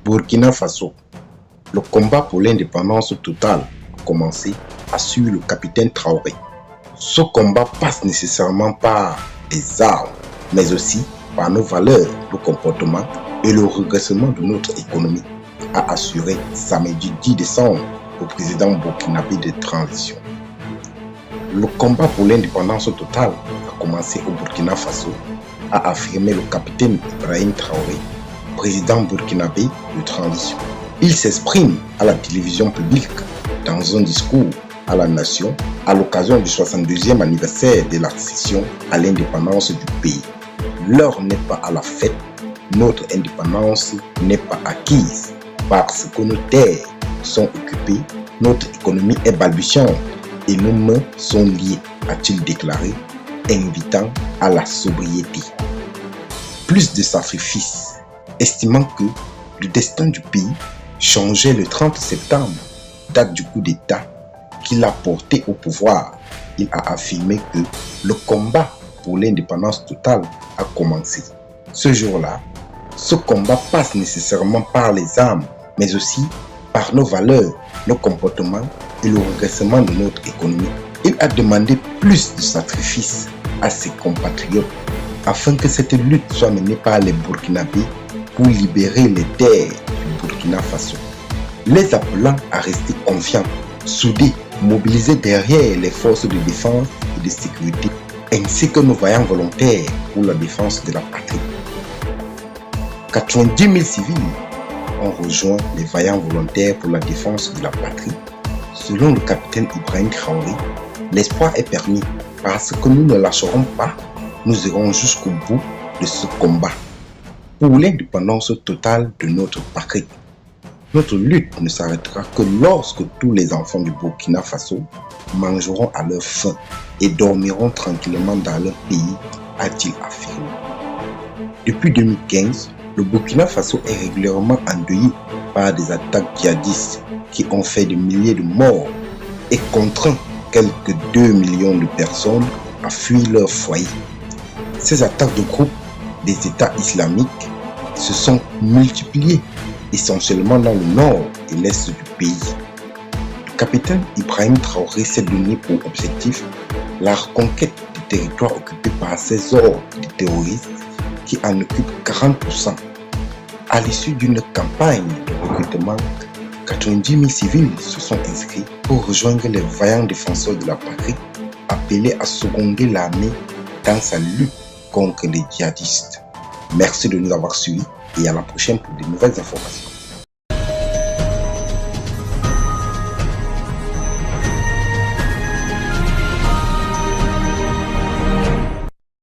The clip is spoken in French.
Burkina Faso. Le combat pour l'indépendance totale a commencé à suivre le capitaine Traoré. Ce combat passe nécessairement par les armes, mais aussi par nos valeurs, nos comportements et le redressement de notre économie, a assuré samedi 10 décembre le président burkinabé de transition. Le combat pour l'indépendance totale a commencé au Burkina Faso, a affirmé le capitaine Ibrahim Traoré, président burkinabé de transition. Il s'exprime à la télévision publique dans un discours à la nation à l'occasion du 62e anniversaire de l'accession à l'indépendance du pays. L'heure n'est pas à la fête, notre indépendance n'est pas acquise parce que nos terres sont occupées, notre économie est balbutiante et nos mains sont liées, a-t-il déclaré, invitant à la sobriété. Plus de sacrifices, estimant que le destin du pays changeait le 30 septembre, date du coup d'État qui l'a porté au pouvoir. Il a affirmé que le combat pour l'indépendance totale a commencé. Ce jour-là, ce combat passe nécessairement par les armes, mais aussi par nos valeurs, nos comportements et le redressement de notre économie. Il a demandé plus de sacrifices à ses compatriotes afin que cette lutte soit menée par les Burkinabés pour libérer les terres du Burkina Faso, les appelant à rester confiants, soudés, mobilisés derrière les forces de défense et de sécurité, ainsi que nos vaillants volontaires pour la défense de la patrie. 90 000 civils ont rejoint les vaillants volontaires pour la défense de la patrie. Selon le capitaine Ibrahim Traoré, l'espoir est permis parce que nous ne lâcherons pas, nous irons jusqu'au bout de ce combat pour l'indépendance totale de notre patrie. Notre lutte ne s'arrêtera que lorsque tous les enfants du Burkina Faso mangeront à leur faim et dormiront tranquillement dans leur pays, a-t-il affirmé. Depuis 2015, le Burkina Faso est régulièrement endeuillé par des attaques djihadistes qui ont fait des milliers de morts et contraint quelques 2 millions de personnes à fuir leur foyer. Ces attaques de groupes des États islamiques se sont multipliées, essentiellement dans le nord et l'est du pays. Le capitaine Ibrahim Traoré s'est donné pour objectif la reconquête des territoires occupés par ces ordres de terroristes qui en occupent 40%. À l'issue d'une campagne de recrutement, 90 000 civils se sont inscrits pour rejoindre les vaillants défenseurs de la patrie, appelés à seconder l'armée dans sa lutte contre les djihadistes. Merci de nous avoir suivis et à la prochaine pour de nouvelles informations.